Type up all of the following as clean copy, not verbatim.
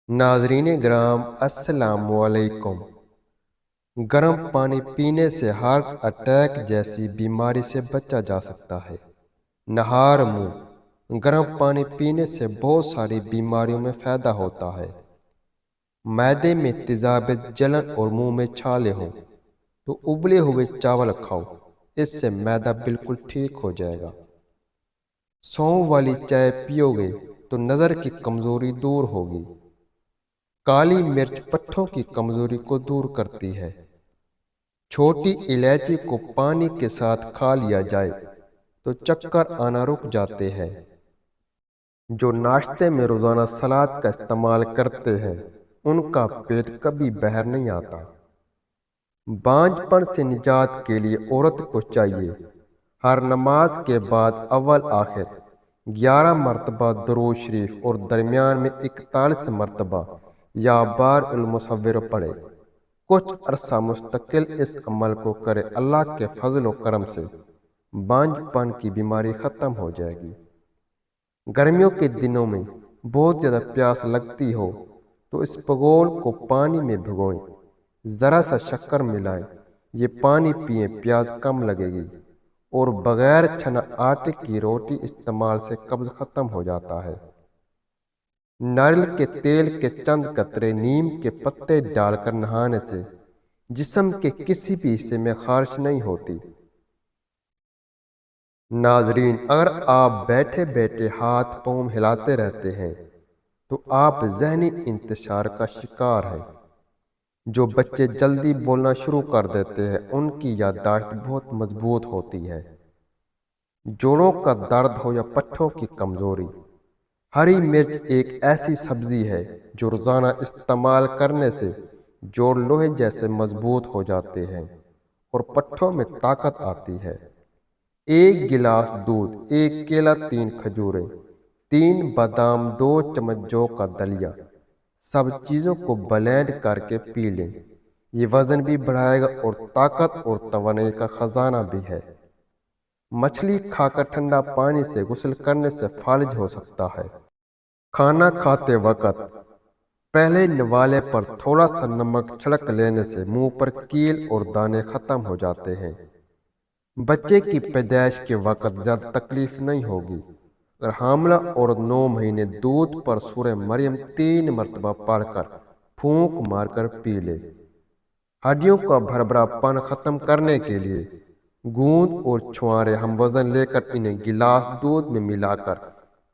नाजरीन ग्राम अस्सलाम वालेकुम। गर्म पानी पीने से हार्ट अटैक जैसी बीमारी से बचा जा सकता है। नहार मुंह। गर्म पानी पीने से बहुत सारी बीमारियों में फायदा होता है। मैदे में तेजाब, जलन और मुंह में छाले हों तो उबले हुए चावल खाओ, इससे मैदा बिल्कुल ठीक हो जाएगा। सौंफ वाली चाय पियोगे तो नजर की कमजोरी दूर होगी। काली मिर्च पट्ठों की कमजोरी को दूर करती है। छोटी इलायची को पानी के साथ खा लिया जाए तो चक्कर आना रुक जाते हैं। जो नाश्ते में रोजाना सलाद का इस्तेमाल करते हैं उनका पेट कभी बाहर नहीं आता। बांझपन से निजात के लिए औरत को चाहिए हर नमाज के बाद अव्वल आखिर 11 मरतबा दुरूद शरीफ और दरमियान में 41 मरतबा या बार उल मुसव्विर पढ़े। कुछ अरसा मुस्तकिल इस अमल को करे, अल्लाह के फजल व करम से बांझपन की बीमारी खत्म हो जाएगी। गर्मियों के दिनों में बहुत ज्यादा प्यास लगती हो तो इस पगोल को पानी में भिगोएं, जरा सा शक्कर मिलाएं, ये पानी पिए, प्यास कम लगेगी। और बगैर छना आटे की रोटी इस्तेमाल से कब्ज खत्म हो जाता है। नारियल के तेल के चंद कतरे नीम के पत्ते डालकर नहाने से जिस्म के किसी भी हिस्से में खारिश नहीं होती। नाजरीन, अगर आप बैठे बैठे हाथ पांव हिलाते रहते हैं तो आप जहनी इंतशार का शिकार हैं। जो बच्चे जल्दी बोलना शुरू कर देते हैं उनकी याददाश्त बहुत मजबूत होती है। जोड़ों का दर्द हो या पट्ठों की कमजोरी, हरी मिर्च एक ऐसी सब्जी है जो रोजाना इस्तेमाल करने से जोड़ लोहे जैसे मजबूत हो जाते हैं और पट्ठों में ताकत आती है। 1 गिलास दूध, 1 केला, 3 खजूरें, 3 बादाम, 2 चम्मच जौ का दलिया, सब चीजों को ब्लेंड करके पी लें। ये वजन भी बढ़ाएगा और ताकत और तवानाई का खजाना भी है। मछली खाकर ठंडा पानी से गुस्ल करने से फालिज हो सकता है। खाना खाते वक्त पहले निवाले पर थोड़ा सा नमक छिड़क लेने से मुंह पर कील और दाने खत्म हो जाते हैं। बच्चे की पैदाइश के वक्त ज्यादा तकलीफ नहीं होगी अगर हामला और 9 महीने दूध पर सूरह मरियम 3 मरतबा पढ़कर फूंक मारकर पी ले। हड्डियों का भरभरापन खत्म करने के लिए गूंद और छुआरे हम वजन लेकर इन्हें गिलास दूध में मिलाकर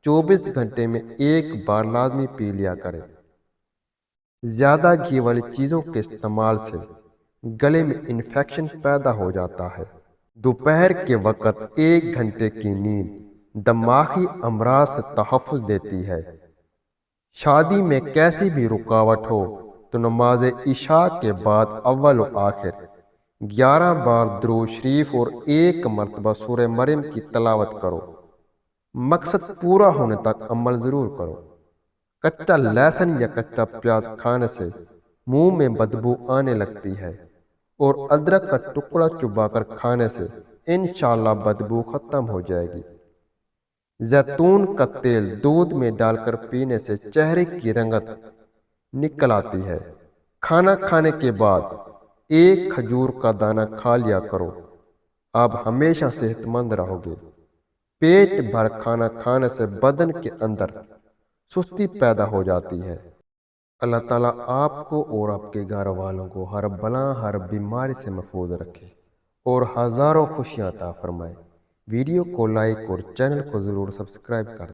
24 घंटे में 1 बार लाजमी पी लिया करें। ज्यादा घी वाली चीजों के इस्तेमाल से गले में इन्फेक्शन पैदा हो जाता है। दोपहर के वक्त 1 घंटे की नींद दिमागी अमराज से तहफ़्फ़ुज़ देती है। शादी में कैसी भी रुकावट हो तो नमाज इशा के बाद अव्वल व आखिर 11 बार दुरूद शरीफ और 1 मरतबा सूरह मरियम की तलावत करो। मकसद पूरा होने तक अमल जरूर करो। कच्चा लहसुन या कच्चा प्याज खाने से मुंह में बदबू आने लगती है और अदरक का टुकड़ा चुबाकर खाने से इंशाअल्लाह बदबू खत्म हो जाएगी। जैतून का तेल दूध में डालकर पीने से चेहरे की रंगत निकल आती है। खाना खाने के बाद 1 खजूर का दाना खा लिया करो, आप हमेशा सेहतमंद रहोगे। पेट भर खाना खाने से बदन के अंदर सुस्ती पैदा हो जाती है। अल्लाह ताला आपको और आपके घर वालों को हर बला हर बीमारी से महफूज रखे और हजारों खुशियां अता फरमाए। वीडियो को लाइक और चैनल को जरूर सब्सक्राइब कर